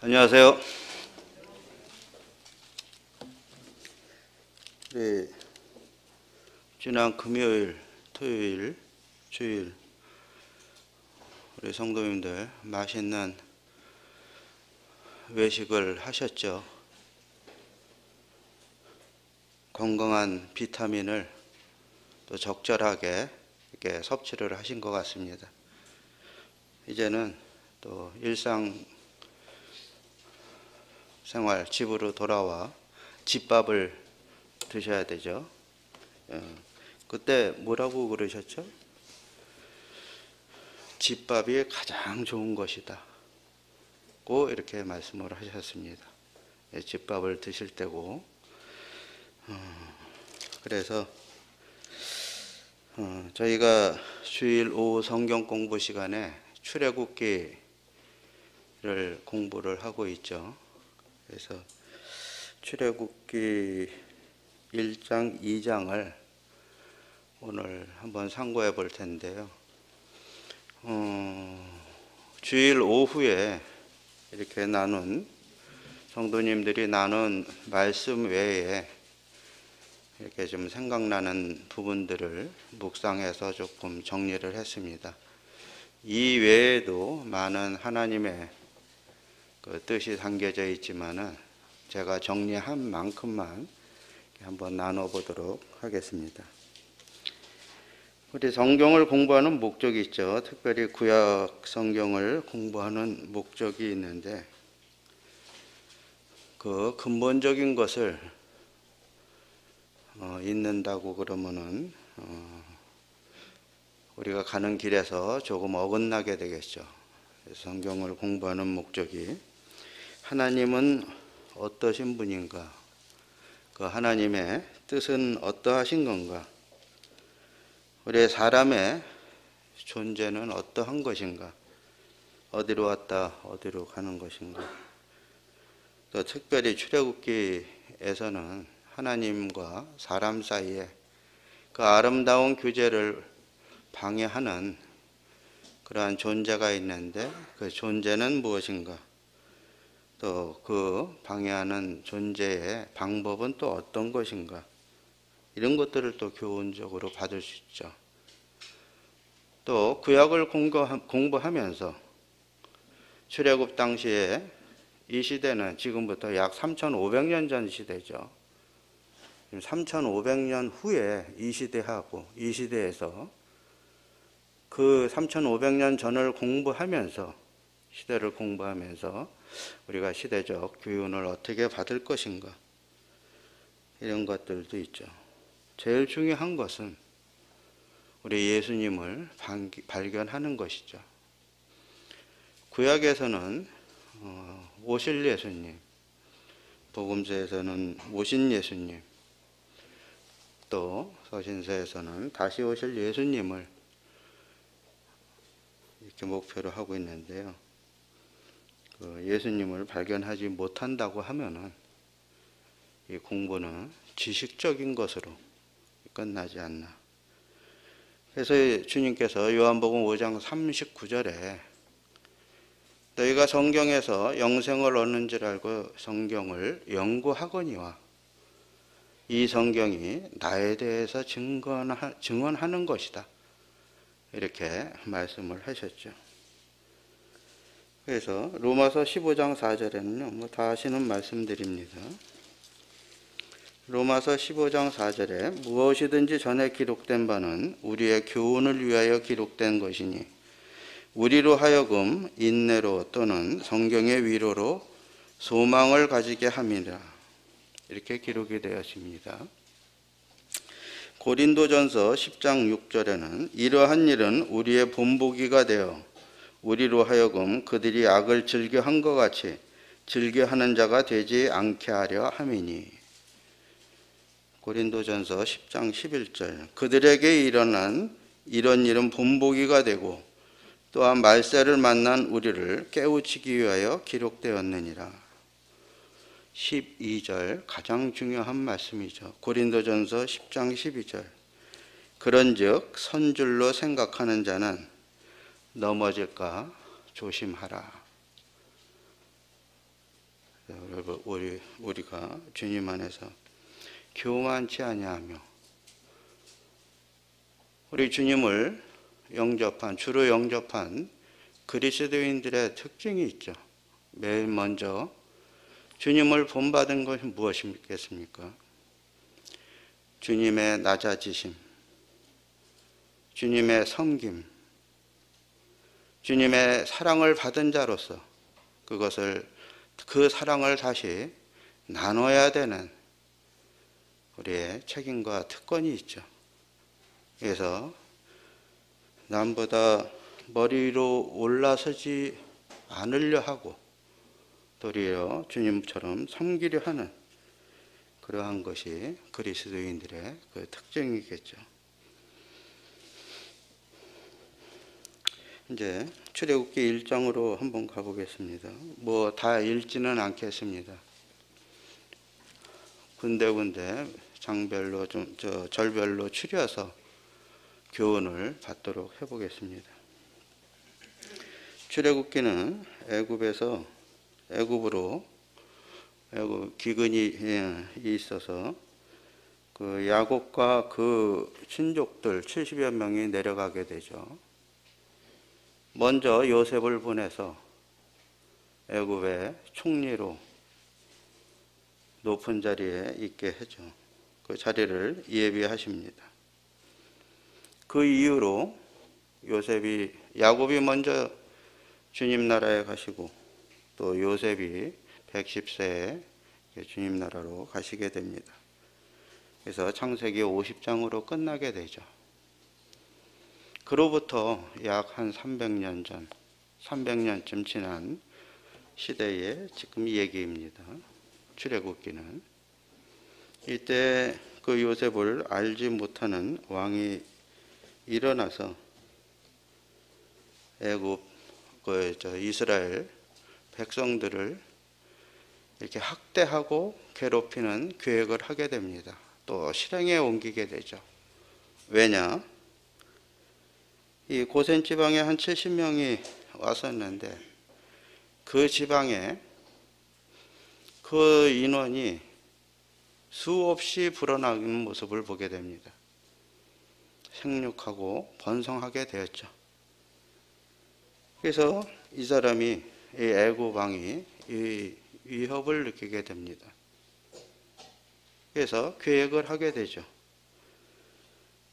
안녕하세요. 네, 지난 금요일, 토요일, 주일 우리 성도님들 맛있는 외식을 하셨죠? 건강한 비타민을 또 적절하게 이렇게 섭취를 하신 것 같습니다. 이제는 또 일상 생활 집으로 돌아와 집밥을 드셔야 되죠. 그때 뭐라고 그러셨죠? 집밥이 가장 좋은 것이다 고 이렇게 말씀을 하셨습니다. 집밥을 드실 때고, 그래서 저희가 주일 오후 성경 공부 시간에 출애굽기를 공부를 하고 있죠. 그래서 출애굽기 1장, 2장을 오늘 한번 상고해 볼 텐데요. 주일 오후에 이렇게 성도님들이 나눈 말씀 외에 이렇게 좀 생각나는 부분들을 묵상해서 조금 정리를 했습니다. 이 외에도 많은 하나님의 그 뜻이 담겨져 있지만은 제가 정리한 만큼만 한번 나눠보도록 하겠습니다. 우리 성경을 공부하는 목적이 있죠. 특별히 구약 성경을 공부하는 목적이 있는데, 그 근본적인 것을 잊는다고 그러면은 우리가 가는 길에서 조금 어긋나게 되겠죠. 성경을 공부하는 목적이 하나님은 어떠신 분인가, 그 하나님의 뜻은 어떠하신 건가, 우리 사람의 존재는 어떠한 것인가, 어디로 왔다 어디로 가는 것인가. 또 특별히 출애굽기에서는 하나님과 사람 사이에 그 아름다운 교제를 방해하는 그러한 존재가 있는데, 그 존재는 무엇인가, 또 그 방해하는 존재의 방법은 또 어떤 것인가, 이런 것들을 또 교훈적으로 받을 수 있죠. 또 구약을 공부하면서 출애굽 당시에 이 시대는 지금부터 약 3,500년 전 시대죠. 3,500년 후에 이 시대하고 이 시대에서 그 3,500년 전을 시대를 공부하면서 우리가 시대적 교훈을 어떻게 받을 것인가, 이런 것들도 있죠. 제일 중요한 것은 우리 예수님을 발견하는 것이죠. 구약에서는 오실 예수님, 복음서에서는 오신 예수님, 또 서신서에서는 다시 오실 예수님을 이렇게 목표로 하고 있는데요. 그 예수님을 발견하지 못한다고 하면은 이 공부는 지식적인 것으로 끝나지 않나. 그래서 주님께서 요한복음 5장 39절에 너희가 성경에서 영생을 얻는 줄 알고 성경을 연구하거니와 이 성경이 나에 대해서 증언하는 것이다, 이렇게 말씀을 하셨죠. 그래서 로마서 15장 4절에는요, 다 아시는 말씀드립니다. 로마서 15장 4절에 무엇이든지 전에 기록된 바는 우리의 교훈을 위하여 기록된 것이니 우리로 하여금 인내로 또는 성경의 위로로 소망을 가지게 함이라, 이렇게 기록이 되었습니다. 고린도전서 10장 6절에는 이러한 일은 우리의 본보기가 되어 우리로 하여금 그들이 악을 즐겨한 것 같이 즐겨하는 자가 되지 않게 하려 함이니. 고린도전서 10장 11절 그들에게 일어난 이런 일은 본보기가 되고 또한 말세를 만난 우리를 깨우치기 위하여 기록되었느니라. 12절 가장 중요한 말씀이죠. 고린도전서 10장 12절 그런즉 선줄로 생각하는 자는 넘어질까 조심하라. 여러분, 우리가 주님 안에서 교만치 아니하며 우리 주님을 주로 영접한 그리스도인들의 특징이 있죠. 맨 먼저 주님을 본받은 것이 무엇이겠습니까? 주님의 낮아지심, 주님의 섬김, 주님의 사랑을 받은 자로서 그 사랑을 다시 나눠야 되는 우리의 책임과 특권이 있죠. 그래서 남보다 머리로 올라서지 않으려 하고 도리어 주님처럼 섬기려 하는 그러한 것이 그리스도인들의 그 특징이겠죠. 이제 출애굽기 1장으로 한번 가보겠습니다. 뭐 다 읽지는 않겠습니다. 군데군데 장별로 절별로 추려서 교훈을 받도록 해보겠습니다. 출애굽기는 애굽으로 기근이 있어서 그 야곱과 그 친족들 70여 명이 내려가게 되죠. 먼저 요셉을 보내서 애굽의 총리로 높은 자리에 있게 하죠. 그 자리를 예비하십니다. 그 이후로 야곱이 먼저 주님 나라에 가시고 또 요셉이 110세에 주님 나라로 가시게 됩니다. 그래서 창세기 50장으로 끝나게 되죠. 그로부터 약 한 300년 전, 300년쯤 지난 시대의 지금 얘기입니다. 출애굽기는. 이때 그 요셉을 알지 못하는 왕이 일어나서 애굽 이스라엘 백성들을 이렇게 학대하고 괴롭히는 계획을 하게 됩니다. 또 실행에 옮기게 되죠. 왜냐? 이 고센 지방에 한 70명이 왔었는데 그 지방에 그 인원이 수없이 불어나는 모습을 보게 됩니다. 생육하고 번성하게 되었죠. 그래서 이 사람이, 이 애굽 왕이 이 위협을 느끼게 됩니다. 그래서 계획을 하게 되죠.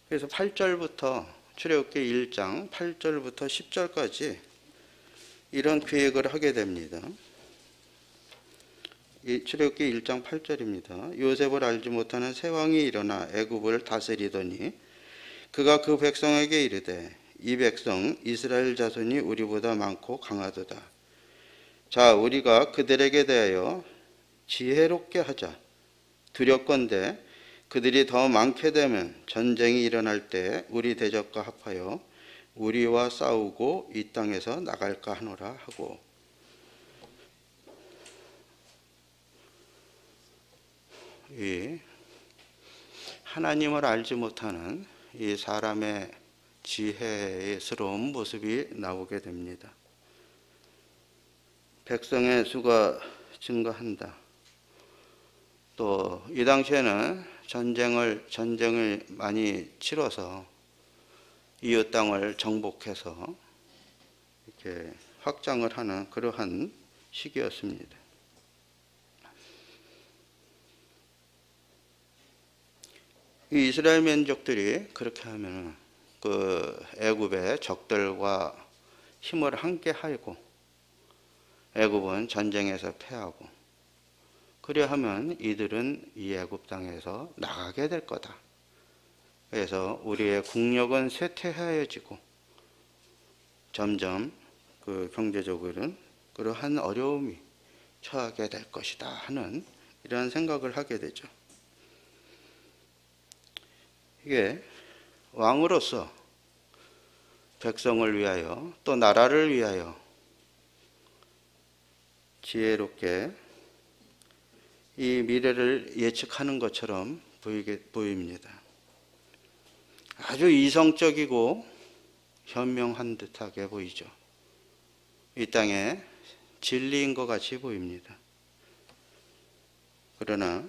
그래서 8절부터 출애굽기 1장 8절부터 10절까지 이런 계획을 하게 됩니다. 이 출애굽기 1장 8절입니다. 요셉을 알지 못하는 새 왕이 일어나 애굽을 다스리더니 그가 그 백성에게 이르되 이 백성 이스라엘 자손이 우리보다 많고 강하도다. 자, 우리가 그들에게 대하여 지혜롭게 하자. 두렵건대 그들이 더 많게 되면 전쟁이 일어날 때 우리 대적과 합하여 우리와 싸우고 이 땅에서 나갈까 하노라 하고. 이 하나님을 알지 못하는 이 사람의 지혜스러운 모습이 나오게 됩니다. 백성의 수가 증가한다. 또 이 당시에는 전쟁을 많이 치러서 이웃 땅을 정복해서 이렇게 확장을 하는 그러한 시기였습니다. 이 이스라엘 민족들이 그렇게 하면 그 애굽의 적들과 힘을 함께 하고 애굽은 전쟁에서 패하고 그리하면 이들은 이 애굽 땅에서 나가게 될 거다. 그래서 우리의 국력은 쇠퇴하여지고 점점 그 경제적으로는 그러한 어려움이 처하게 될 것이다 하는 이런 생각을 하게 되죠. 이게 왕으로서 백성을 위하여 또 나라를 위하여 지혜롭게 이 미래를 예측하는 것처럼 보입니다. 아주 이성적이고 현명한 듯하게 보이죠. 이 땅에 진리인 것 같이 보입니다. 그러나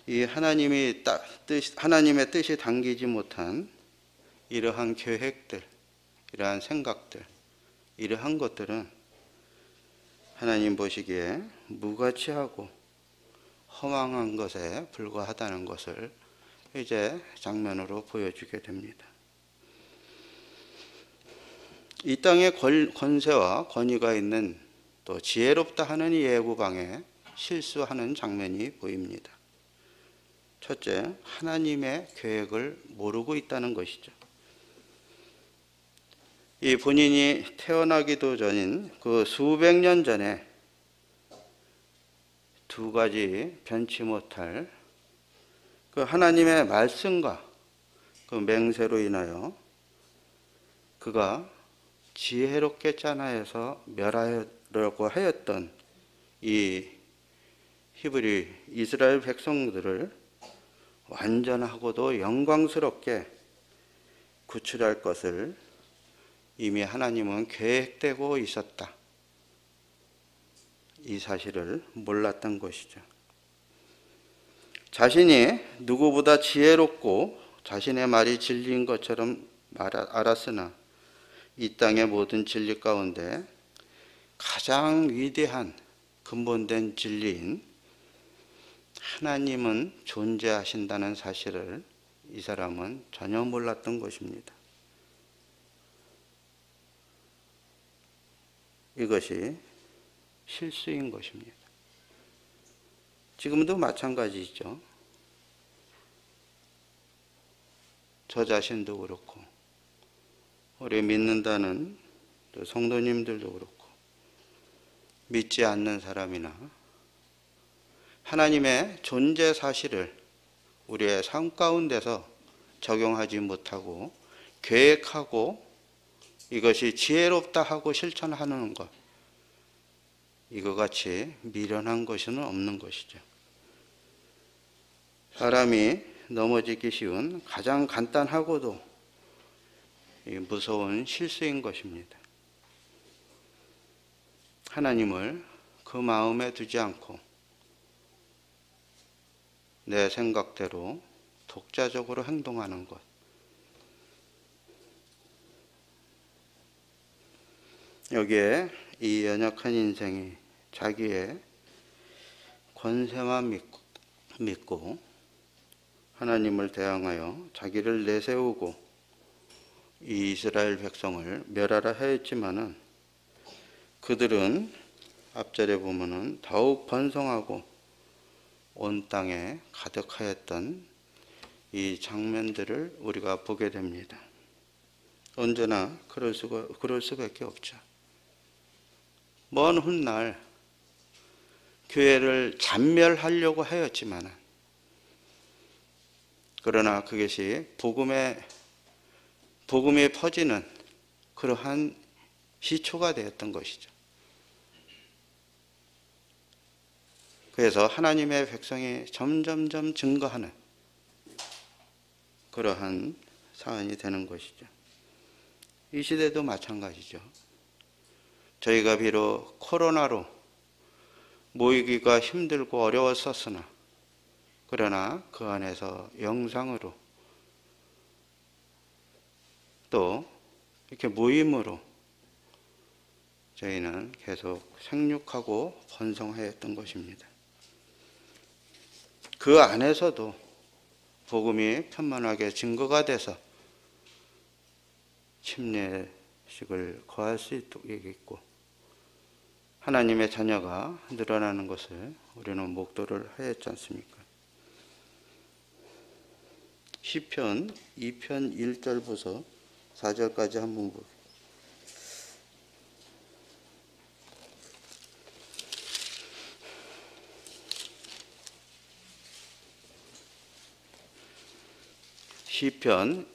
이 하나님의 뜻이 담기지 못한 이러한 계획들, 이러한 생각들, 이러한 것들은 하나님 보시기에 무가치하고 허망한 것에 불과하다는 것을 이제 장면으로 보여주게 됩니다. 이 땅에 권세와 권위가 있는 또 지혜롭다 하는 이 예고방에 실수하는 장면이 보입니다. 첫째, 하나님의 계획을 모르고 있다는 것이죠. 이 본인이 태어나기도 전인 그 수백 년 전에 두 가지 변치 못할 그 하나님의 말씀과 그 맹세로 인하여 그가 지혜롭게 짠하여서 멸하려고 하였던 이 히브리 이스라엘 백성들을 완전하고도 영광스럽게 구출할 것을 이미 하나님은 계획되고 있었다. 이 사실을 몰랐던 것이죠. 자신이 누구보다 지혜롭고 자신의 말이 진리인 것처럼 알았으나 이 땅의 모든 진리 가운데 가장 위대한 근본된 진리인 하나님은 존재하신다는 사실을 이 사람은 전혀 몰랐던 것입니다. 이것이 실수인 것입니다. 지금도 마찬가지죠. 저 자신도 그렇고 우리 믿는다는 성도님들도 그렇고 믿지 않는 사람이나 하나님의 존재 사실을 우리의 삶 가운데서 적용하지 못하고 계획하고 이것이 지혜롭다 하고 실천하는 것, 이거 같이 미련한 것은 없는 것이죠. 사람이 넘어지기 쉬운 가장 간단하고도 무서운 실수인 것입니다. 하나님을 그 마음에 두지 않고 내 생각대로 독자적으로 행동하는 것. 여기에 이 연약한 인생이 자기의 권세만 믿고 하나님을 대항하여 자기를 내세우고 이 이스라엘 백성을 멸하라 하였지만은 그들은 앞절에 보면은 더욱 번성하고 온 땅에 가득하였던 이 장면들을 우리가 보게 됩니다. 언제나 그럴 수밖에 없죠. 먼 훗날 교회를 잔멸하려고 하였지만은 그러나 그것이 복음이 퍼지는 그러한 시초가 되었던 것이죠. 그래서 하나님의 백성이 점점점 증거하는 그러한 사안이 되는 것이죠. 이 시대도 마찬가지죠. 저희가 비록 코로나로 모이기가 힘들고 어려웠었으나 그러나 그 안에서 영상으로 또 이렇게 모임으로 저희는 계속 생육하고 번성하였던 것입니다. 그 안에서도 복음이 편만하게 증거가 돼서 침례식을 거할 수 있고 하나님의 자녀가 늘어나는 것을 우리는 목도를 하였지 않습니까? 시편 2편 1절부터 4절까지 한번 보겠습니다. 시편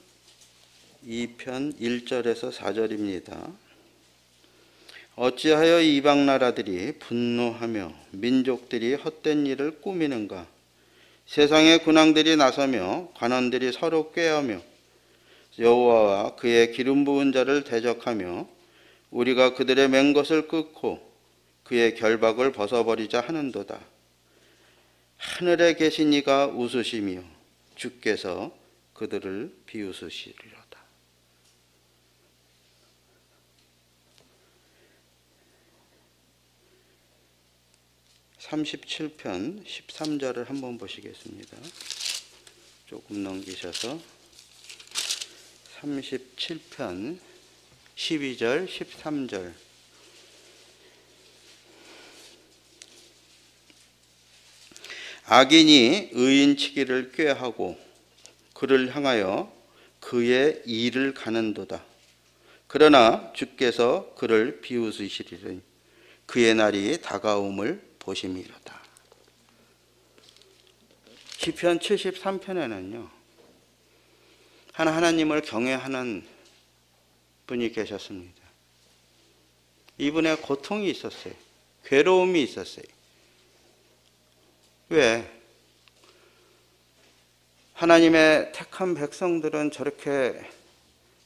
2편 1절에서 4절입니다. 어찌하여 이방 나라들이 분노하며 민족들이 헛된 일을 꾸미는가? 세상의 군왕들이 나서며 관원들이 서로 꾀하며 여호와와 그의 기름 부은 자를 대적하며 우리가 그들의 맹것을 끊고 그의 결박을 벗어버리자 하는도다. 하늘에 계신 이가 웃으시며 주께서 그들을 비웃으시리로다. 37편 13절을 한번 보시겠습니다. 조금 넘기셔서 37편 12절 13절. 악인이 의인치기를 꾀하고 그를 향하여 그의 일을 가는도다. 그러나 주께서 그를 비웃으시리니 그의 날이 다가옴을 보심이로다. 시편 73편에는요 하나님을 경외하는 분이 계셨습니다. 이분의 고통이 있었어요. 괴로움이 있었어요. 왜? 하나님의 택한 백성들은 저렇게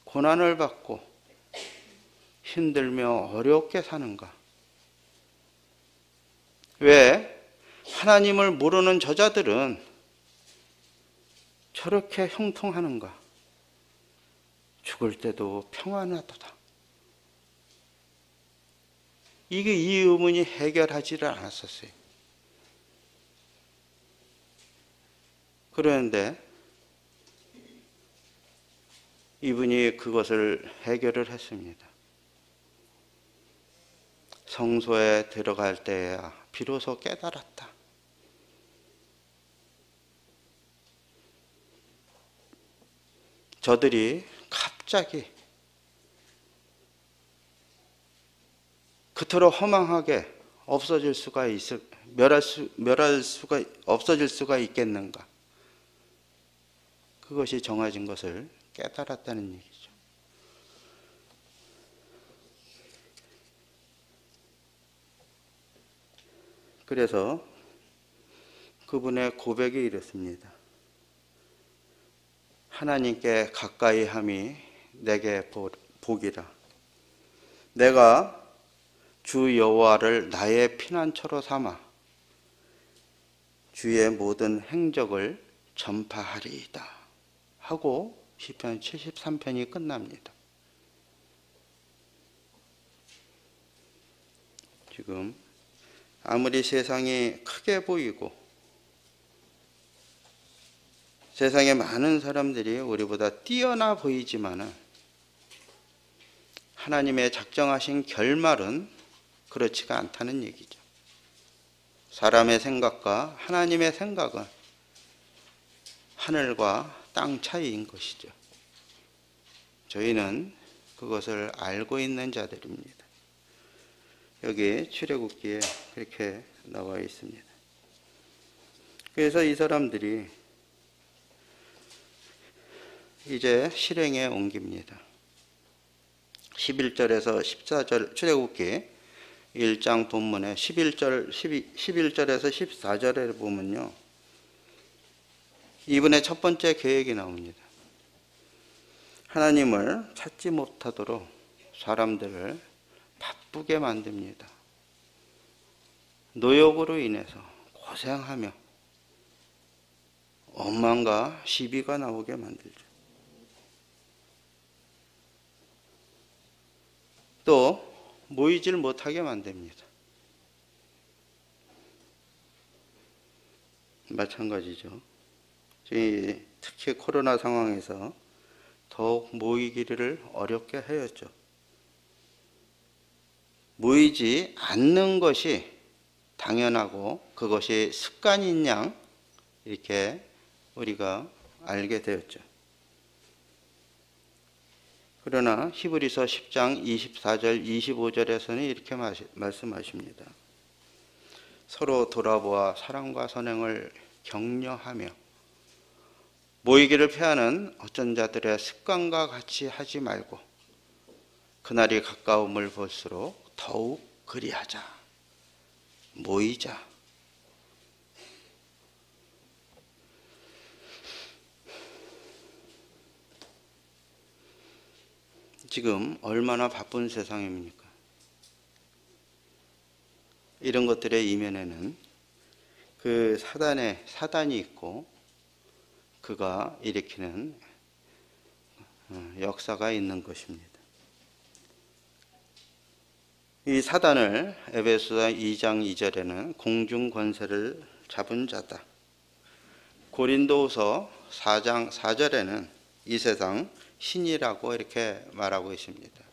고난을 받고 힘들며 어렵게 사는가? 왜 하나님을 모르는 저자들은 저렇게 형통하는가? 죽을 때도 평안하도다. 이게 이 의문이 해결하지를 않았었어요. 그런데 이분이 그것을 해결을 했습니다. 성소에 들어갈 때야 비로소 깨달았다. 저들이 갑자기 그토록 허망하게 없어질 수가 없어질 수가 있겠는가? 그것이 정해진 것을 깨달았다는 얘기죠. 그래서 그분의 고백이 이렇습니다. 하나님께 가까이 함이 내게 복이라. 내가 주 여호와를 나의 피난처로 삼아 주의 모든 행적을 전파하리이다 하고 시편 73편이 끝납니다. 지금 아무리 세상이 크게 보이고 세상에 많은 사람들이 우리보다 뛰어나 보이지만은 하나님의 작정하신 결말은 그렇지가 않다는 얘기죠. 사람의 생각과 하나님의 생각은 하늘과 땅 차이인 것이죠. 저희는 그것을 알고 있는 자들입니다. 여기 출애굽기에 그렇게 나와 있습니다. 그래서 이 사람들이 이제 실행에 옮깁니다. 11절에서 14절 출애굽기 1장 본문에 11절에서 14절에 보면요. 이분의 첫 번째 계획이 나옵니다. 하나님을 찾지 못하도록 사람들을 바쁘게 만듭니다. 노역으로 인해서 고생하며 원망과 시비가 나오게 만들죠. 또 모이질 못하게 만듭니다. 마찬가지죠. 특히 코로나 상황에서 더욱 모이기를 어렵게 하였죠. 모이지 않는 것이 당연하고 그것이 습관인 양 이렇게 우리가 알게 되었죠. 그러나 히브리서 10장 24절 25절에서는 이렇게 말씀하십니다. 서로 돌아보아 사랑과 선행을 격려하며 모이기를 피하는 어쩐 자들의 습관과 같이 하지 말고 그날이 가까움을 볼수록 더욱 그리하자. 모이자. 지금 얼마나 바쁜 세상입니까? 이런 것들의 이면에는 그 사단이 있고 그가 일으키는 역사가 있는 것입니다. 이 사단을 에베소서 2장 2절에는 공중 권세를 잡은 자다. 고린도후서 4장 4절에는 이 세상 신이라고 이렇게 말하고 있습니다.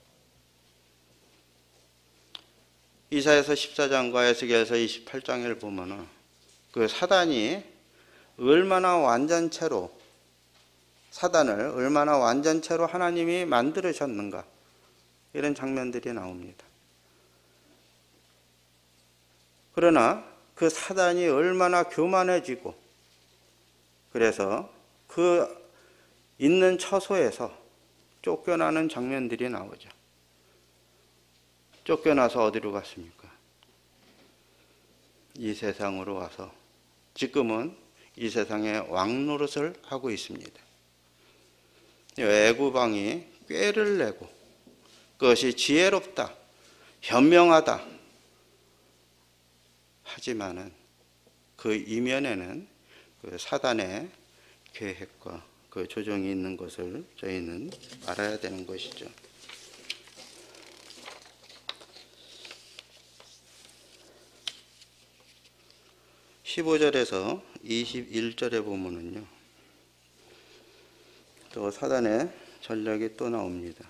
이사야서 14장과 에스겔서 28장을 보면은 그 사단을 얼마나 완전체로 하나님이 만들으셨는가, 이런 장면들이 나옵니다. 그러나 그 사단이 얼마나 교만해지고, 그래서 그 있는 처소에서 쫓겨나는 장면들이 나오죠. 쫓겨나서 어디로 갔습니까? 이 세상으로 와서 지금은 이 세상의 왕노릇을 하고 있습니다. 애구방이 꾀를 내고 그것이 지혜롭다, 현명하다 하지만은 그 이면에는 그 사단의 계획과 그 조정이 있는 것을 저희는 알아야 되는 것이죠. 15절에서 21절에 보면은요, 또 사단의 전략이 또 나옵니다.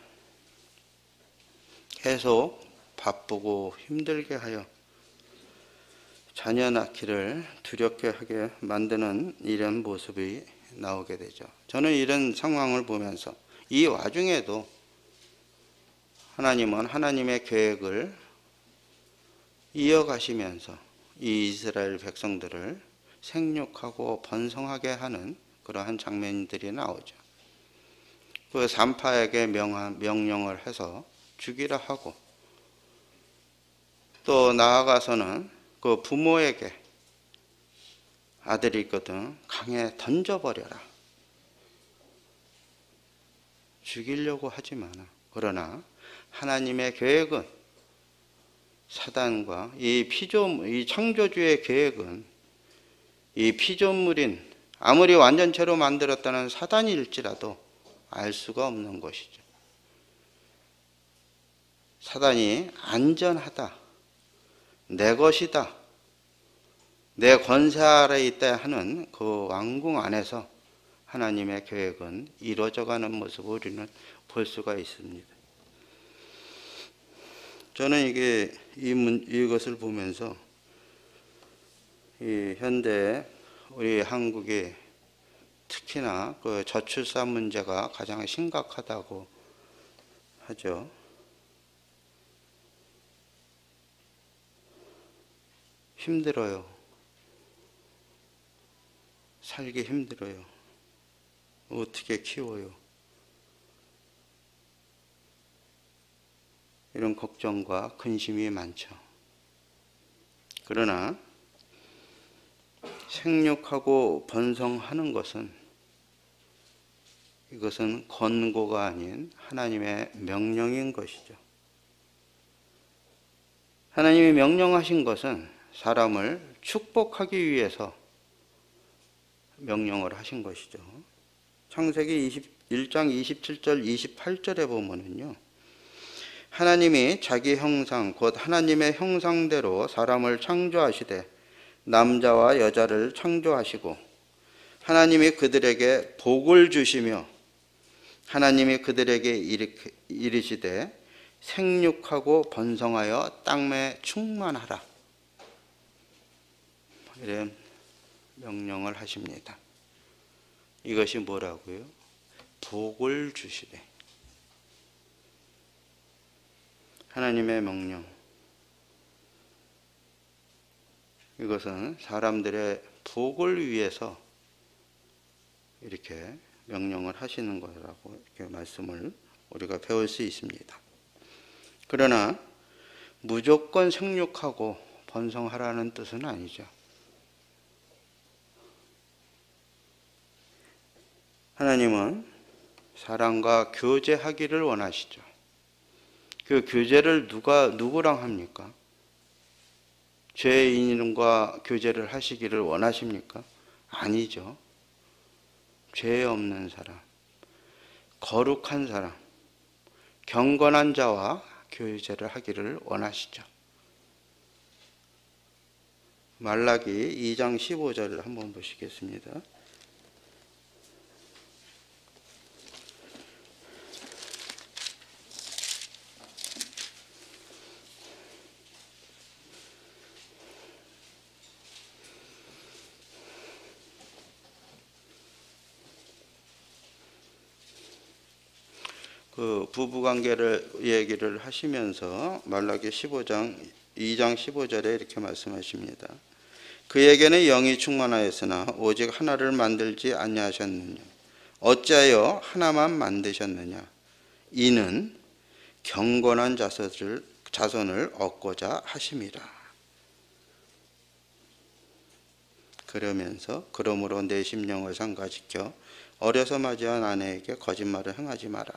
계속 바쁘고 힘들게 하여 자녀 낳기를 두렵게 하게 만드는 이런 모습이 나오게 되죠. 저는 이런 상황을 보면서 이 와중에도 하나님은 하나님의 계획을 이어가시면서 이 이스라엘 백성들을 생육하고 번성하게 하는 그러한 장면들이 나오죠. 그 산파에게 명령을 해서 죽이라 하고, 또 나아가서는 그 부모에게 아들이 있거든 강에 던져버려라. 죽이려고 하지 마라. 그러나 하나님의 계획은, 사단과 이 창조주의 계획은 이 피조물인, 아무리 완전체로 만들었다는 사단일지라도 알 수가 없는 것이죠. 사단이 안전하다, 내 것이다, 내 권세 아래에 있다 하는 그 왕궁 안에서 하나님의 계획은 이루어져가는 모습을 우리는 볼 수가 있습니다. 저는 이것을 보면서 이 현대 우리 한국이 특히나 그 저출산 문제가 가장 심각하다고 하죠. 힘들어요. 살기 힘들어요. 어떻게 키워요? 이런 걱정과 근심이 많죠. 그러나 생육하고 번성하는 것은, 이것은 권고가 아닌 하나님의 명령인 것이죠. 하나님이 명령하신 것은 사람을 축복하기 위해서 명령을 하신 것이죠. 창세기 1장 27절 28절에 보면은요, 하나님이 자기 형상 곧 하나님의 형상대로 사람을 창조하시되 남자와 여자를 창조하시고 하나님이 그들에게 복을 주시며 하나님이 그들에게 이르시되 생육하고 번성하여 땅에 충만하라, 이런 명령을 하십니다. 이것이 뭐라고요? 복을 주시되. 하나님의 명령, 이것은 사람들의 복을 위해서 이렇게 명령을 하시는 거라고 이렇게 말씀을 우리가 배울 수 있습니다. 그러나 무조건 생육하고 번성하라는 뜻은 아니죠. 하나님은 사람과 교제하기를 원하시죠. 그 교제를 누구랑 합니까? 죄인과 교제를 하시기를 원하십니까? 아니죠. 죄 없는 사람, 거룩한 사람, 경건한 자와 교제를 하기를 원하시죠. 말라기 2장 15절을 한번 보시겠습니다. 그 부부관계를 얘기를 하시면서 말라기 2장 15절에 이렇게 말씀하십니다. 그에게는 영이 충만하였으나 오직 하나를 만들지 아니하셨느냐? 어찌하여 하나만 만드셨느냐? 이는 경건한 자손을 얻고자 하심이라. 그러면서 그러므로 내 심령을 상가시켜 어려서 맞이한 아내에게 거짓말을 행하지 마라.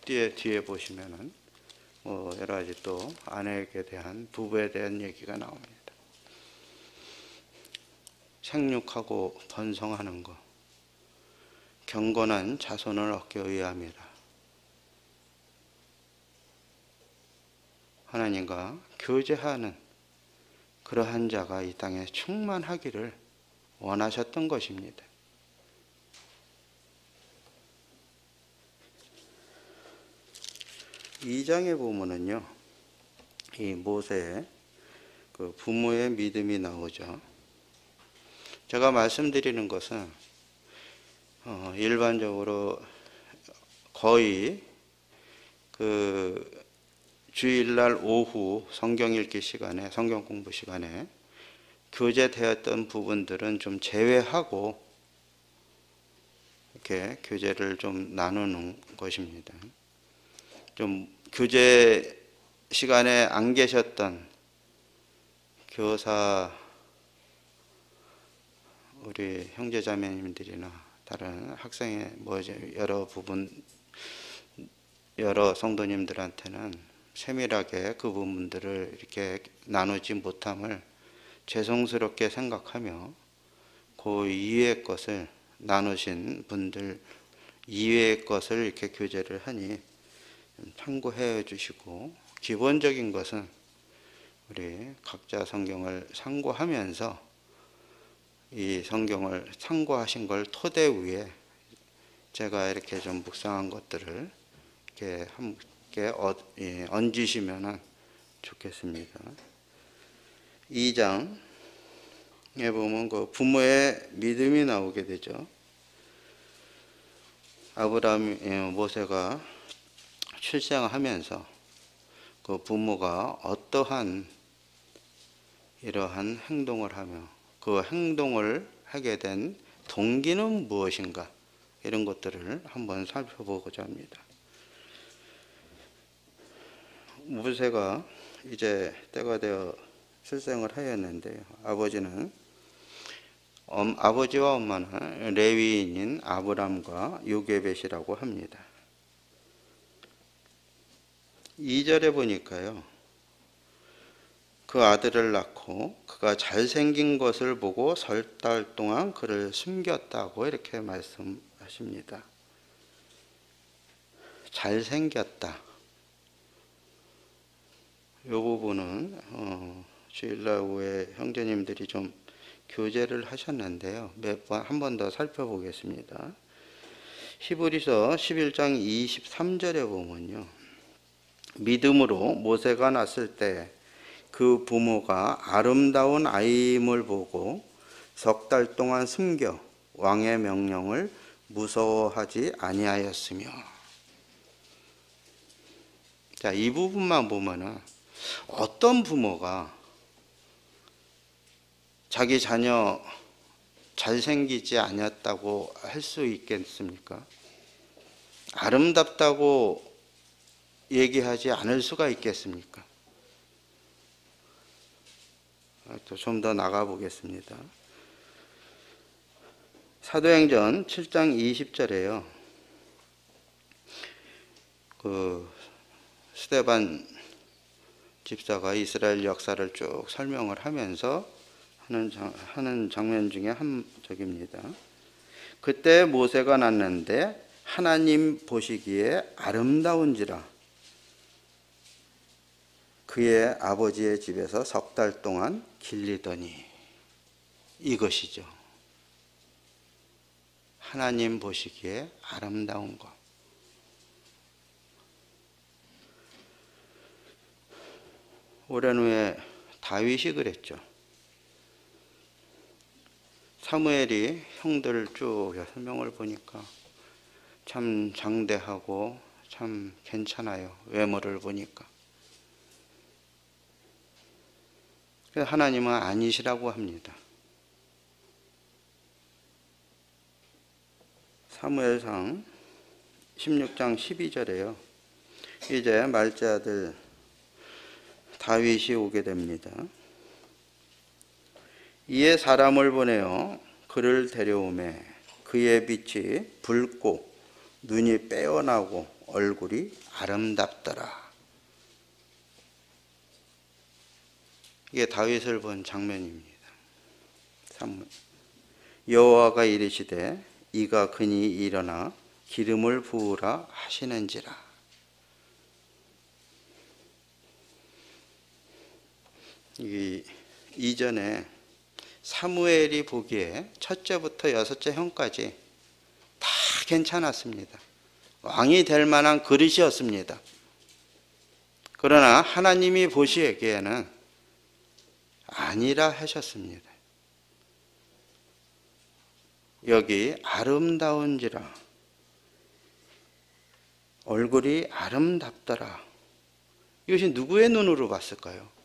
뒤에 보시면은 여러 가지 또 아내에게 대한, 부부에 대한 얘기가 나옵니다. 생육하고 번성하는 것, 경건한 자손을 얻기 위함이라. 하나님과 교제하는 그러한 자가 이 땅에 충만하기를 원하셨던 것입니다. 이 장에 보면은요, 이 모세의 그 부모의 믿음이 나오죠. 제가 말씀드리는 것은 일반적으로 거의 그 주일날 오후 성경 읽기 시간에, 성경 공부 시간에 교제되었던 부분들은 좀 제외하고 이렇게 교제를 좀 나누는 것입니다. 좀 교제 시간에 안 계셨던 교사 우리 형제자매님들이나 다른 학생의 여러 성도님들한테는 세밀하게 그 부분들을 이렇게 나누지 못함을 죄송스럽게 생각하며 그 이외의 것을 나누신 분들 이외의 것을 이렇게 교제를 하니 참고해 주시고, 기본적인 것은 우리 각자 성경을 참고하면서 이 성경을 참고하신 걸 토대 위에 제가 이렇게 좀 묵상한 것들을 이렇게 함께 얹으시면 좋겠습니다. 2장에 보면 그 부모의 믿음이 나오게 되죠. 모세가 출생하면서 그 부모가 어떠한 이러한 행동을 하며 그 행동을 하게 된 동기는 무엇인가, 이런 것들을 한번 살펴보고자 합니다. 모세가 이제 때가 되어 출생을 하였는데요. 아버지와 엄마는 레위인인 아브람과 요게벳이라고 합니다. 2절에 보니까요, 그 아들을 낳고 그가 잘생긴 것을 보고 설 달 동안 그를 숨겼다고 이렇게 말씀하십니다. 잘생겼다. 이 부분은 주일날 오후에 형제님들이 좀 교제를 하셨는데요. 한 번 더 살펴보겠습니다. 히브리서 11장 23절에 보면요, 믿음으로 모세가 났을 때 그 부모가 아름다운 아이임을 보고 석 달 동안 숨겨 왕의 명령을 무서워하지 아니하였으며. 자, 이 부분만 보면은 어떤 부모가 자기 자녀 잘생기지 않았다고 할 수 있겠습니까? 아름답다고 얘기하지 않을 수가 있겠습니까? 또 좀 더 나가 보겠습니다. 사도행전 7장 20절에요. 그 스데반 집사가 이스라엘 역사를 쭉 설명을 하면서 하는 장면 중에 한 적입니다. 그때 모세가 낳는데 하나님 보시기에 아름다운지라 그의 아버지의 집에서 10달 동안 길리더니, 이것이죠. 하나님 보시기에 아름다운 것. 오랜 후에 다윗이 그랬죠. 사무엘이 형들 쭉 설명을 보니까 참 장대하고 참 괜찮아요. 외모를 보니까. 하나님은 아니시라고 합니다. 사무엘상 16장 12절에요. 이제 말째 아들 다윗이 오게 됩니다. 이에 사람을 보내어 그를 데려오매 그의 빛이 붉고 눈이 빼어나고 얼굴이 아름답더라. 이게 다윗을 본 장면입니다. 여호와가 이르시되 이가 그니 일어나 기름을 부으라 하시는지라. 이전에 사무엘이 보기에 첫째부터 여섯째 형까지 다 괜찮았습니다. 왕이 될 만한 그릇이었습니다. 그러나 하나님이 보시기에는 아니라 하셨습니다. 여기 아름다운지라, 얼굴이 아름답더라. 이것이 누구의 눈으로 봤을까요?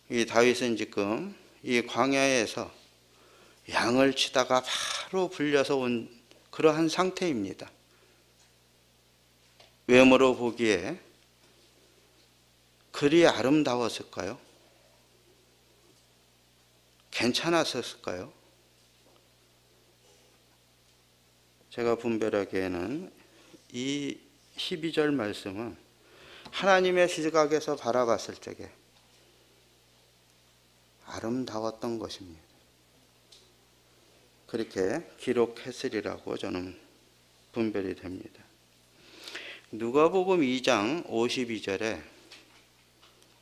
이 다윗은 지금 이 광야에서 양을 치다가 바로 불려서 온 그러한 상태입니다. 외모로 보기에 그리 아름다웠을까요? 괜찮았을까요? 제가 분별하기에는 이 12절 말씀은 하나님의 시각에서 바라봤을 적에 아름다웠던 것입니다. 그렇게 기록했으리라고 저는 분별이 됩니다. 누가복음 2장 52절에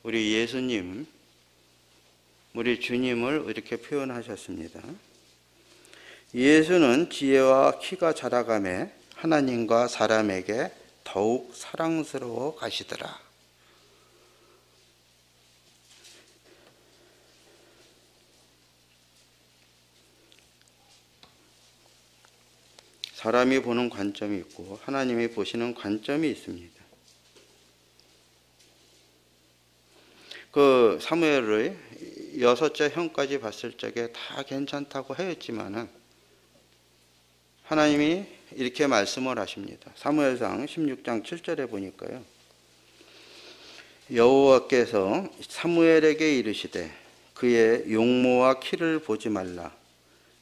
우리 예수님, 우리 주님을 이렇게 표현하셨습니다. 예수는 지혜와 키가 자라가매 하나님과 사람에게 더욱 사랑스러워 가시더라. 사람이 보는 관점이 있고 하나님이 보시는 관점이 있습니다. 그 사무엘의 여섯째 형까지 봤을 적에 다 괜찮다고 하였지만은 하나님이 이렇게 말씀을 하십니다. 사무엘상 16장 7절에 보니까요. 여호와께서 사무엘에게 이르시되 그의 용모와 키를 보지 말라.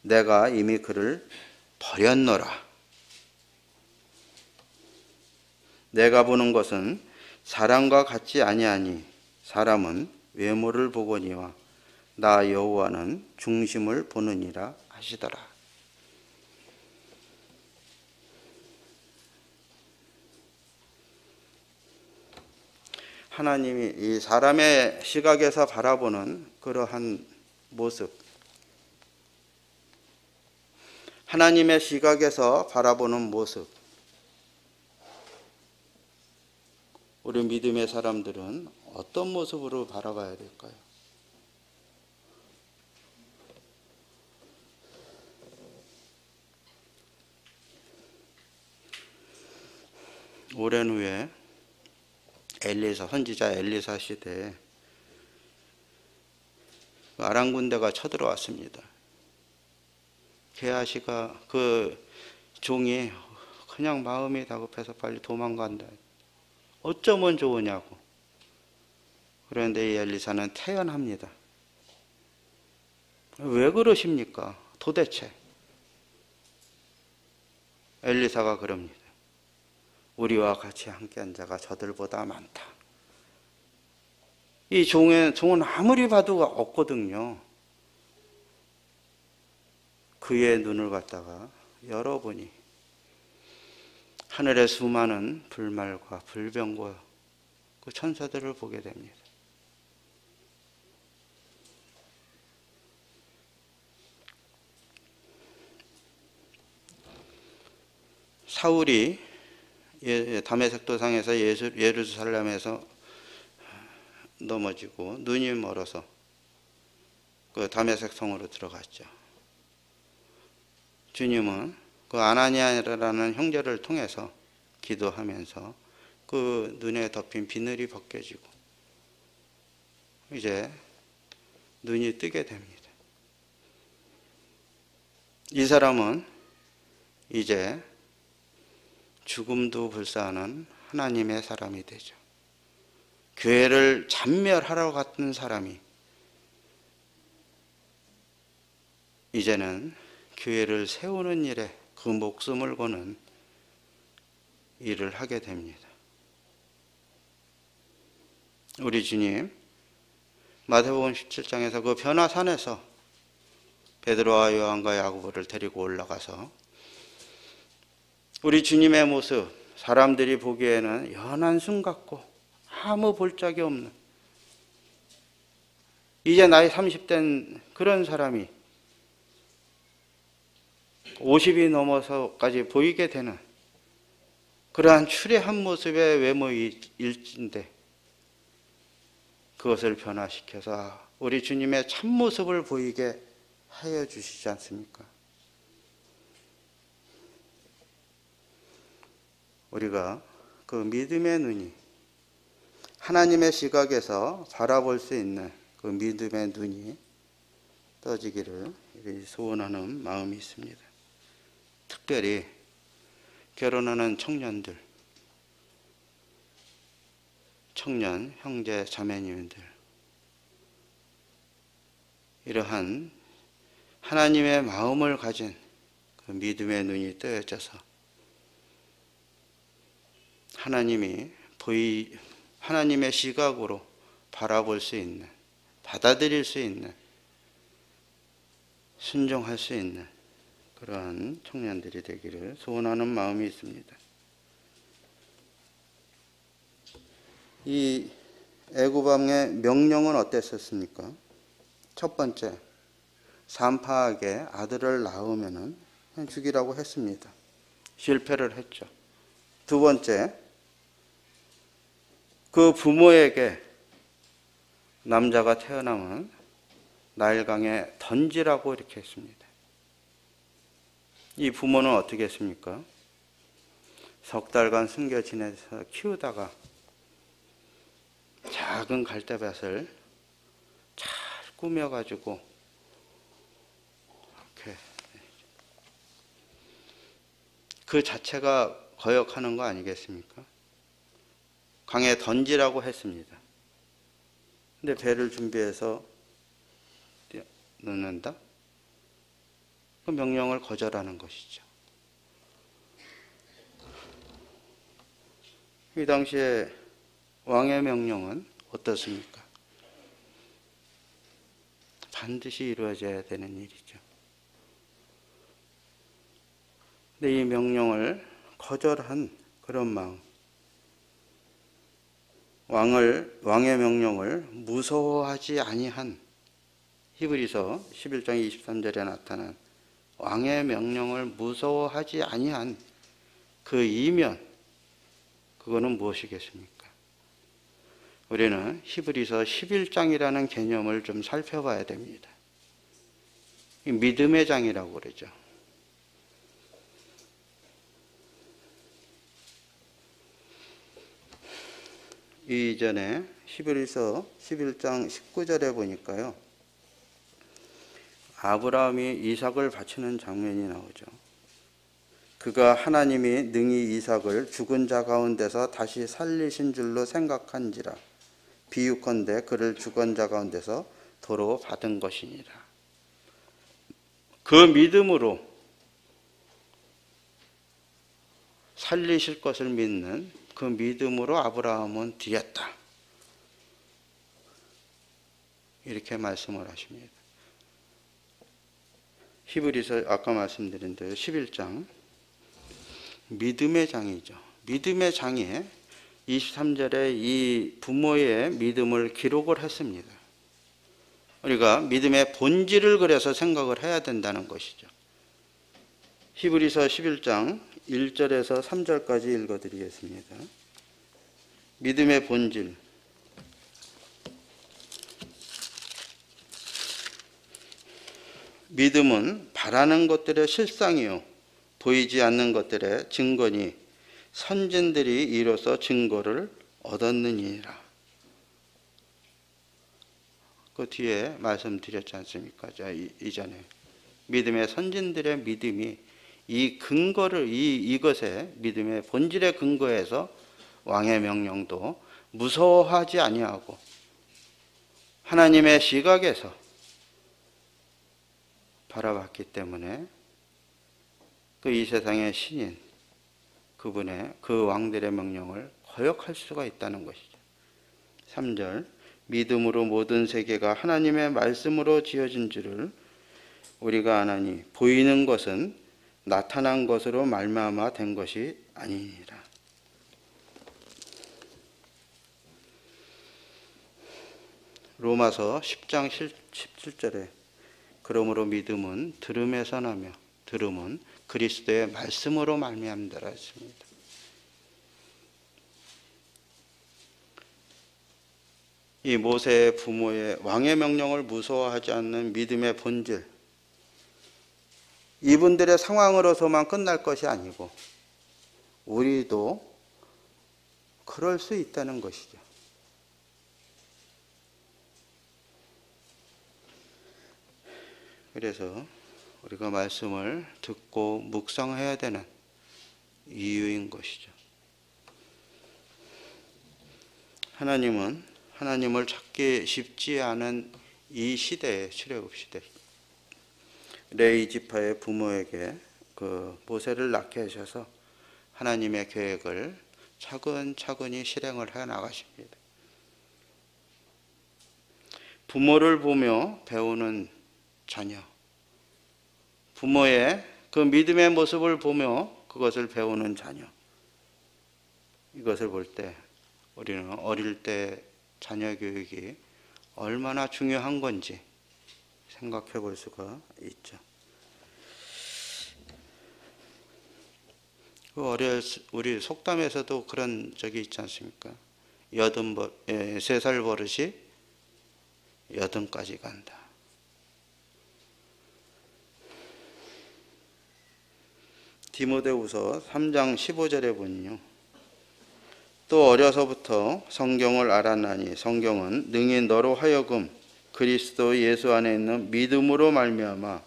내가 이미 그를 버렸노라. 내가 보는 것은 사람과 같지 아니하니 사람은 외모를 보거니와 나 여호와는 중심을 보느니라 하시더라. 하나님이 이 사람의 시각에서 바라보는 그러한 모습, 하나님의 시각에서 바라보는 모습, 우리 믿음의 사람들은 어떤 모습으로 바라봐야 될까요? 오랜 후에 엘리사, 선지자 엘리사 시대에 아람 군대가 쳐들어왔습니다. 게하시가 그 종이 그냥 마음이 다급해서 빨리 도망간다. 어쩌면 좋으냐고. 그런데 이 엘리사는 태연합니다. 왜 그러십니까? 도대체. 엘리사가 그럽니다. 우리와 같이 함께한 자가 저들보다 많다. 이 종은 아무리 봐도 없거든요. 그의 눈을 갖다가 열어보니 하늘의 수많은 불말과 불병과 그 천사들을 보게 됩니다. 사울이 다메섹 도상에서 예루살렘에서 넘어지고 눈이 멀어서 그 다메섹 성으로 들어갔죠. 주님은 그 아나니아라는 형제를 통해서 기도하면서 그 눈에 덮인 비늘이 벗겨지고 이제 눈이 뜨게 됩니다. 이 사람은 이제 죽음도 불사하는 하나님의 사람이 되죠. 교회를 잔멸하러 갔던 사람이 이제는 교회를 세우는 일에 그 목숨을 거는 일을 하게 됩니다. 우리 주님 마태복음 17장에서 그 변화산에서 베드로와 요한과 야고보를 데리고 올라가서 우리 주님의 모습, 사람들이 보기에는 연한 순 같고 아무 볼짝이 없는 이제 나이 30된 그런 사람이 50이 넘어서까지 보이게 되는 그러한 추레한 모습의 외모일진데 그것을 변화시켜서 우리 주님의 참모습을 보이게 하여 주시지 않습니까? 우리가 그 믿음의 눈이 하나님의 시각에서 바라볼 수 있는 그 믿음의 눈이 떠지기를 소원하는 마음이 있습니다. 특별히 결혼하는 청년들, 청년 형제 자매님들, 이러한 하나님의 마음을 가진 그 믿음의 눈이 뜨여져서 하나님의 시각으로 바라볼 수 있는, 받아들일 수 있는, 순종할 수 있는 그러한 청년들이 되기를 소원하는 마음이 있습니다. 이 애굽왕의 명령은 어땠었습니까? 첫 번째, 산파하게 아들을 낳으면 죽이라고 했습니다. 실패를 했죠. 두 번째, 그 부모에게 남자가 태어나면 나일강에 던지라고 이렇게 했습니다. 이 부모는 어떻게 했습니까? 석 달간 숨겨 지내서 키우다가 작은 갈대밭을 잘 꾸며가지고 이렇게 그 자체가 거역하는 거 아니겠습니까? 강에 던지라고 했습니다. 근데 배를 준비해서 넣는다? 그 명령을 거절하는 것이죠. 이 당시에 왕의 명령은 어떻습니까? 반드시 이루어져야 되는 일이죠. 근데 이 명령을 거절한 그런 마음, 왕의 명령을 무서워하지 아니한, 히브리서 11장 23절에 나타난 왕의 명령을 무서워하지 아니한 그 이면, 그거는 무엇이겠습니까? 우리는 히브리서 11장이라는 개념을 좀 살펴봐야 됩니다. 믿음의 장이라고 그러죠. 이전에 히브리서 11장 19절에 보니까요, 아브라함이 이삭을 바치는 장면이 나오죠. 그가 하나님이 능히 이삭을 죽은 자 가운데서 다시 살리신 줄로 생각한지라. 비유컨대 그를 죽은 자 가운데서 도로 받은 것이니라. 그 믿음으로 살리실 것을 믿는 그 믿음으로 아브라함은 드렸다. 이렇게 말씀을 하십니다. 히브리서 아까 말씀드린 대로 11장 믿음의 장이죠. 믿음의 장에 23절에 이 부모의 믿음을 기록을 했습니다. 우리가 믿음의 본질을 그래서 생각을 해야 된다는 것이죠. 히브리서 11장 1절에서 3절까지 읽어드리겠습니다. 믿음의 본질. 믿음은 바라는 것들의 실상이요 보이지 않는 것들의 증거니 선진들이 이로써 증거를 얻었느니라. 그 뒤에 말씀드렸지 않습니까? 이전에 믿음의 선진들의 믿음이 이 근거를 이것의 믿음의 본질의 근거에서 왕의 명령도 무서워하지 아니하고 하나님의 시각에서 바라봤기 때문에 그 이 세상의 신인 그분의 그 왕들의 명령을 거역할 수가 있다는 것이죠. 3절 믿음으로 모든 세계가 하나님의 말씀으로 지어진 줄을 우리가 아나니 보이는 것은 나타난 것으로 말미암아 된 것이 아니니라. 로마서 10장 17절에 그러므로 믿음은 들음에서 나며 들음은 그리스도의 말씀으로 말미암더라 했습니다. 이 모세의 부모의 왕의 명령을 무서워하지 않는 믿음의 본질, 이분들의 상황으로서만 끝날 것이 아니고 우리도 그럴 수 있다는 것이죠. 그래서 우리가 말씀을 듣고 묵상해야 되는 이유인 것이죠. 하나님은 하나님을 찾기 쉽지 않은 이 시대의 출애굽 시대, 레위 지파의 부모에게 그 모세를 낳게 하셔서 하나님의 계획을 차근차근히 실행을 해 나가십니다. 부모를 보며 배우는 자녀, 부모의 그 믿음의 모습을 보며 그것을 배우는 자녀, 이것을 볼 때 우리는 어릴 때 자녀 교육이 얼마나 중요한 건지 생각해 볼 수가 있죠. 우리 속담에서도 그런 적이 있지 않습니까? 3살 버릇이 80까지 간다. 디모데후서 3장 15절에 보면요, 또 어려서부터 성경을 알았나니 성경은 능히 너로 하여금 그리스도 예수 안에 있는 믿음으로 말미암아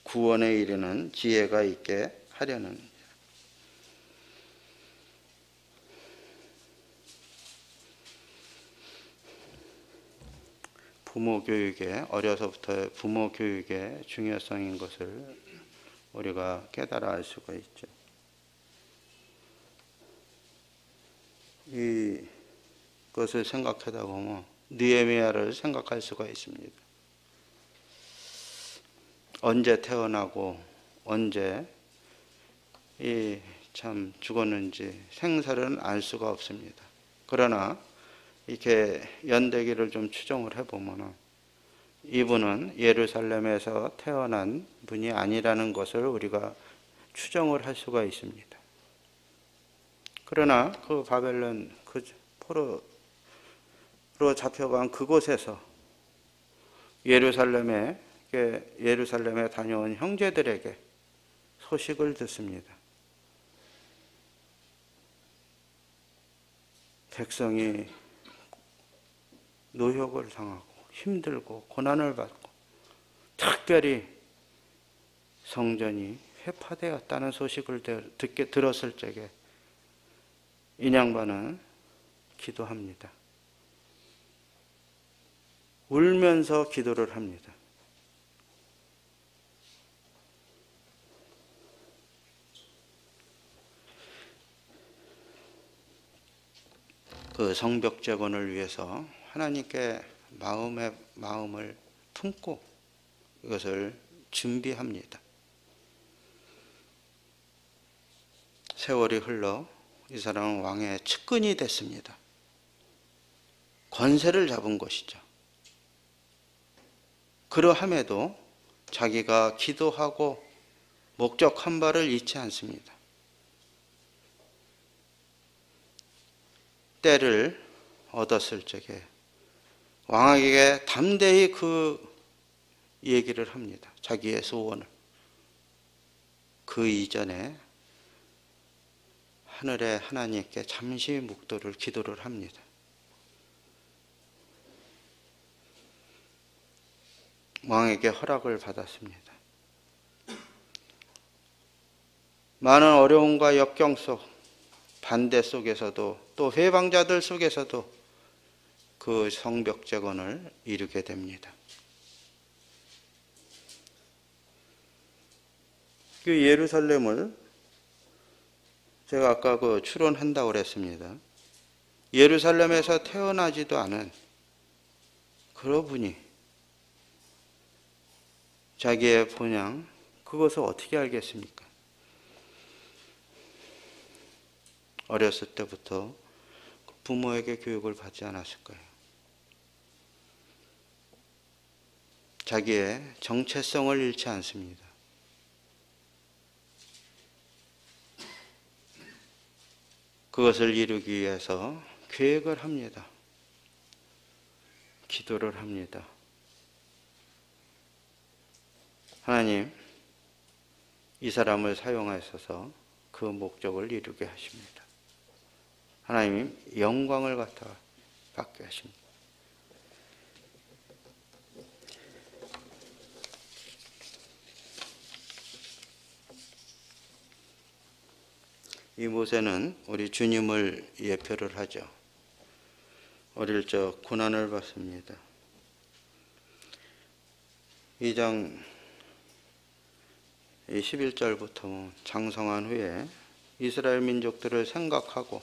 구원에 이르는 지혜가 있게 하려는. 부모 교육에, 어려서부터 부모 교육의 중요성인 것을 우리가 깨달아 알 수가 있죠. 이것을 생각하다 보면 느헤미야를 생각할 수가 있습니다. 언제 태어나고 언제 참 죽었는지 생사는 알 수가 없습니다. 그러나 이렇게 연대기를 좀 추정을 해보면 이분은 예루살렘에서 태어난 분이 아니라는 것을 우리가 추정을 할 수가 있습니다. 그러나 그 바벨론 그 포로로 잡혀간 그곳에서 예루살렘에 다녀온 형제들에게 소식을 듣습니다. 백성이 노역을 당하고 힘들고 고난을 받고 특별히 성전이 회파되었다는 소식을 들었을 적에 인양반은 기도합니다. 울면서 기도를 합니다. 그 성벽 재건을 위해서 하나님께 마음을 품고 이것을 준비합니다. 세월이 흘러 이 사람은 왕의 측근이 됐습니다. 권세를 잡은 것이죠. 그러함에도 자기가 기도하고 목적한 바를 잊지 않습니다. 때를 얻었을 적에 왕에게 담대히 그 얘기를 합니다. 자기의 소원을. 그 이전에 하늘의 하나님께 잠시 묵도를 기도를 합니다. 왕에게 허락을 받았습니다. 많은 어려움과 역경 속, 반대 속에서도 또 회방자들 속에서도 그 성벽 재건을 이루게 됩니다. 그 예루살렘을 제가 아까 추론한다고 그랬습니다. 예루살렘에서 태어나지도 않은 그러분이 자기의 본향 그것을 어떻게 알겠습니까? 어렸을 때부터 부모에게 교육을 받지 않았을까요? 자기의 정체성을 잃지 않습니다. 그것을 이루기 위해서 계획을 합니다. 기도를 합니다. 하나님, 이 사람을 사용하셔서 그 목적을 이루게 하십니다. 하나님, 영광을 갖다 받게 하십니다. 이 모세는 우리 주님을 예표를 하죠. 어릴 적 고난을 받습니다. 2장 11절부터 장성한 후에 이스라엘 민족들을 생각하고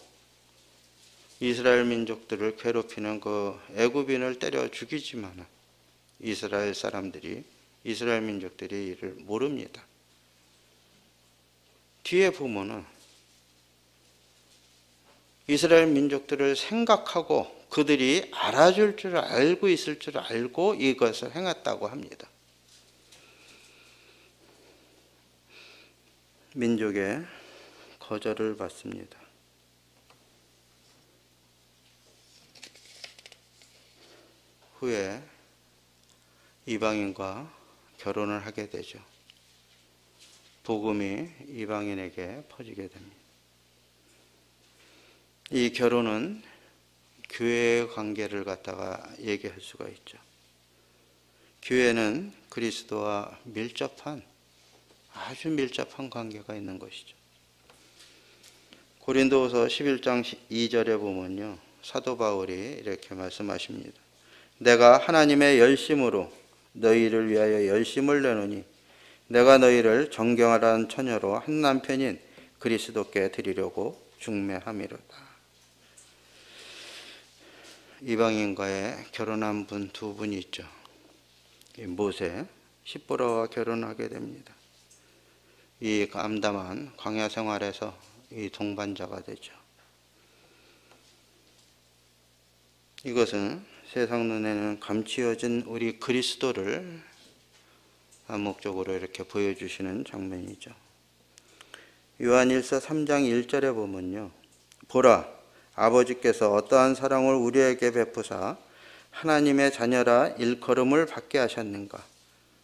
이스라엘 민족들을 괴롭히는 그 애굽인을 때려 죽이지만 이스라엘 민족들이 이를 모릅니다. 뒤에 보면은 이스라엘 민족들을 생각하고 그들이 알아줄 줄 알고 있을 줄 알고 이것을 행했다고 합니다. 민족의 거절을 받습니다. 후에 이방인과 결혼을 하게 되죠. 복음이 이방인에게 퍼지게 됩니다. 이 결혼은 교회의 관계를 갖다가 얘기할 수가 있죠. 교회는 그리스도와 아주 밀접한 관계가 있는 것이죠. 고린도후서 11장 2절에 보면요, 사도 바울이 이렇게 말씀하십니다. 내가 하나님의 열심으로 너희를 위하여 열심을 내노니 내가 너희를 정경하라는 처녀로 한 남편인 그리스도께 드리려고 중매함이로다. 이방인과의 결혼한 분 두 분이 있죠. 모세, 십보라와 결혼하게 됩니다. 이 암담한 광야 생활에서 이 동반자가 되죠. 이것은 세상 눈에는 감추어진 우리 그리스도를 암묵적으로 이렇게 보여주시는 장면이죠. 요한일서 3장 1절에 보면요, 보라, 아버지께서 어떠한 사랑을 우리에게 베푸사 하나님의 자녀라 일컬음을 받게 하셨는가.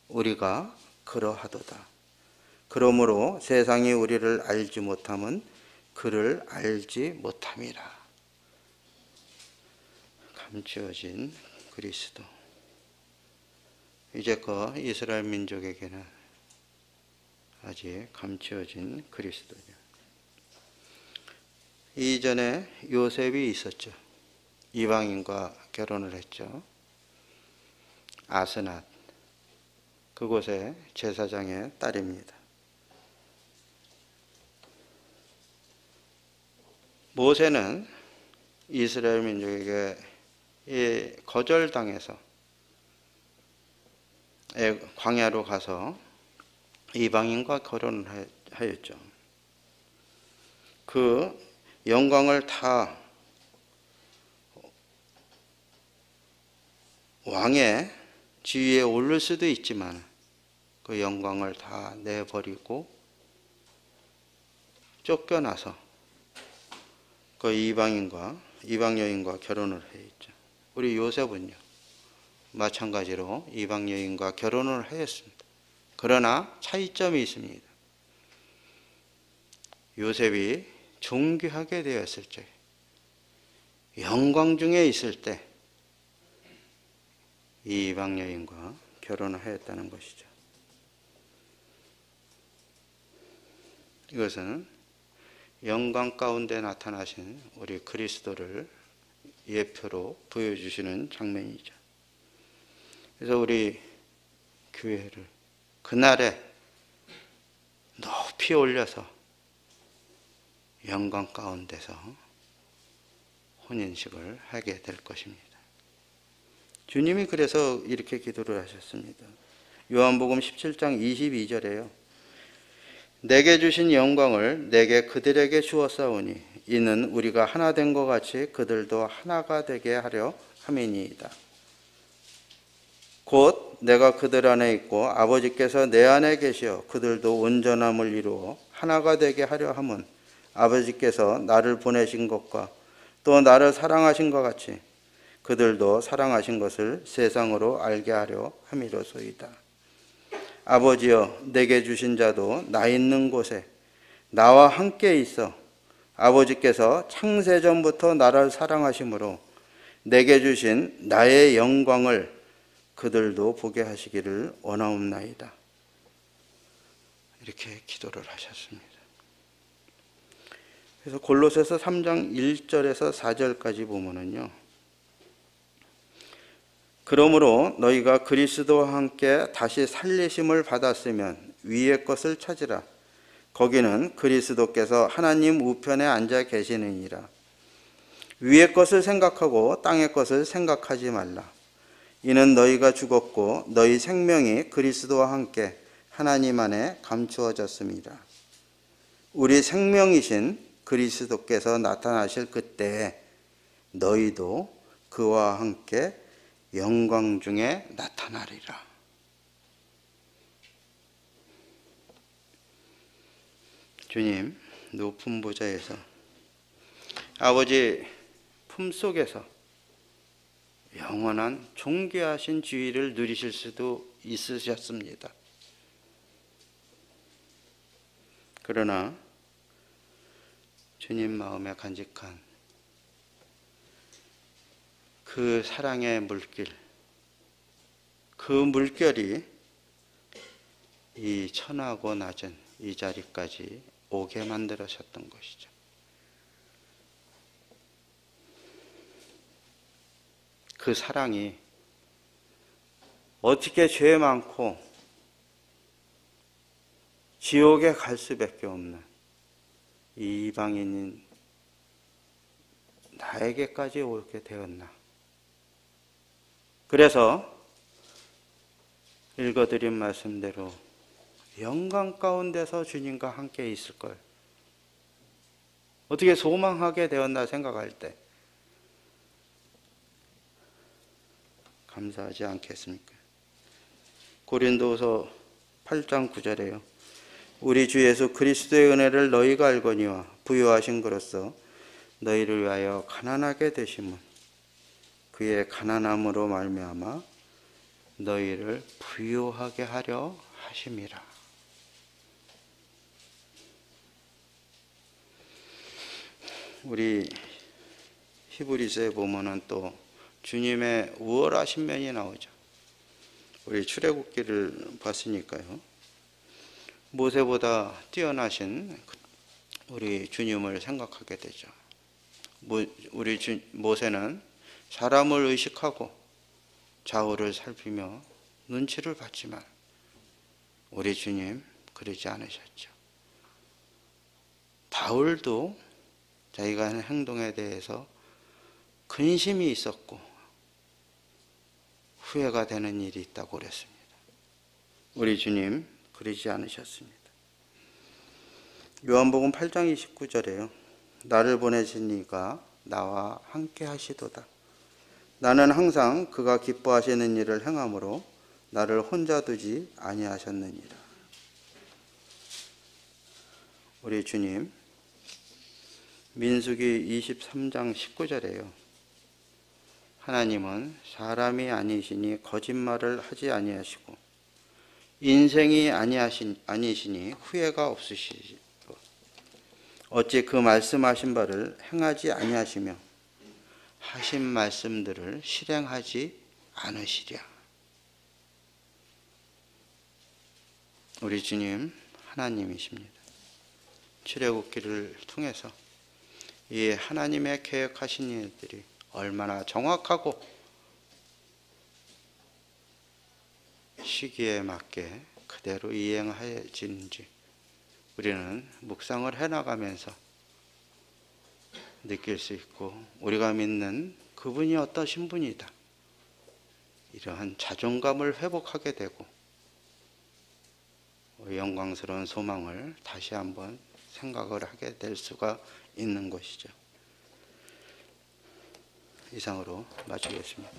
우리가 그러하도다. 그러므로 세상이 우리를 알지 못함은 그를 알지 못함이라. 감추어진 그리스도. 이제껏 이스라엘 민족에게는 아직 감추어진 그리스도죠. 이전에 요셉이 있었죠. 이방인과 결혼을 했죠. 아스낫, 그곳의 제사장의 딸입니다. 모세는 이스라엘 민족에게 거절당해서 광야로 가서 이방인과 결혼을 하였죠. 그 영광을 다 왕의 지위에 오를 수도 있지만 그 영광을 다 내버리고 쫓겨나서 그 이방 여인과 결혼을 했죠. 우리 요셉은요, 마찬가지로 이방 여인과 결혼을 하였습니다. 그러나 차이점이 있습니다. 요셉이 존귀하게 되었을 때, 영광 중에 있을 때 이 이방 여인과 결혼을 하였다는 것이죠. 이것은 영광 가운데 나타나신 우리 그리스도를 예표로 보여주시는 장면이죠. 그래서 우리 교회를 그날에 높이 올려서 영광 가운데서 혼인식을 하게 될 것입니다. 주님이 그래서 이렇게 기도를 하셨습니다. 요한복음 17장 22절에요. 내게 주신 영광을 내게 그들에게 주었사오니 이는 우리가 하나 된 것 같이 그들도 하나가 되게 하려 함이니이다. 곧 내가 그들 안에 있고 아버지께서 내 안에 계시어 그들도 온전함을 이루어 하나가 되게 하려 함은 아버지께서 나를 보내신 것과 또 나를 사랑하신 것 같이 그들도 사랑하신 것을 세상으로 알게 하려 함이로소이다. 아버지여, 내게 주신 자도 나 있는 곳에 나와 함께 있어 아버지께서 창세전부터 나를 사랑하심으로 내게 주신 나의 영광을 그들도 보게 하시기를 원하옵나이다. 이렇게 기도를 하셨습니다. 그래서 골로새서 3장 1절에서 4절까지 보면은요, 그러므로 너희가 그리스도와 함께 다시 살리심을 받았으면 위의 것을 찾으라. 거기는 그리스도께서 하나님 우편에 앉아 계시느니라. 위의 것을 생각하고 땅의 것을 생각하지 말라. 이는 너희가 죽었고 너희 생명이 그리스도와 함께 하나님 안에 감추어졌습니다. 우리 생명이신 그리스도께서 나타나실 그때에 너희도 그와 함께 영광 중에 나타나리라. 주님 높은 보좌에서 아버지 품속에서 영원한 존귀하신 지위를 누리실 수도 있으셨습니다. 그러나 주님 마음에 간직한 그 사랑의 물길, 그 물결이 이 천하고 낮은 이 자리까지 오게 만들으셨던 것이죠. 그 사랑이 어떻게 죄 많고 지옥에 갈 수밖에 없는 이 이방인인 나에게까지 오게 되었나. 그래서 읽어드린 말씀대로 영광 가운데서 주님과 함께 있을 걸 어떻게 소망하게 되었나 생각할 때 감사하지 않겠습니까? 고린도서 8장 9절에요. 우리 주 예수 그리스도의 은혜를 너희가 알거니와 부요하신 그로서 너희를 위하여 가난하게 되심은 그의 가난함으로 말미암아 너희를 부요하게 하려 하심이라. 우리 히브리서에 보면은 또 주님의 우월하신 면이 나오죠. 우리 출애굽기를 봤으니까요. 모세보다 뛰어나신 우리 주님을 생각하게 되죠. 우리 모세는 사람을 의식하고 좌우를 살피며 눈치를 봤지만 우리 주님 그러지 않으셨죠. 바울도 자기가 하는 행동에 대해서 근심이 있었고 후회가 되는 일이 있다고 그랬습니다. 우리 주님 그러지 않으셨습니다. 요한복음 8장 29절에요. 나를 보내신 이가 나와 함께 하시도다. 나는 항상 그가 기뻐하시는 일을 행함으로 나를 혼자 두지 아니하셨느니라. 우리 주님 민수기 23장 19절에요. 하나님은 사람이 아니시니 거짓말을 하지 아니하시고 인생이 아니시니 후회가 없으시고 어찌 그 말씀하신 바를 행하지 아니하시며 하신 말씀들을 실행하지 않으시랴. 우리 주님 하나님이십니다. 출애굽기를 통해서 이 하나님의 계획하신 일들이 얼마나 정확하고 시기에 맞게 그대로 이행하여지는지 우리는 묵상을 해나가면서 느낄 수 있고, 우리가 믿는 그분이 어떠신 분이다, 이러한 자존감을 회복하게 되고 영광스러운 소망을 다시 한번 생각을 하게 될 수가 있는 것이죠. 이상으로 마치겠습니다.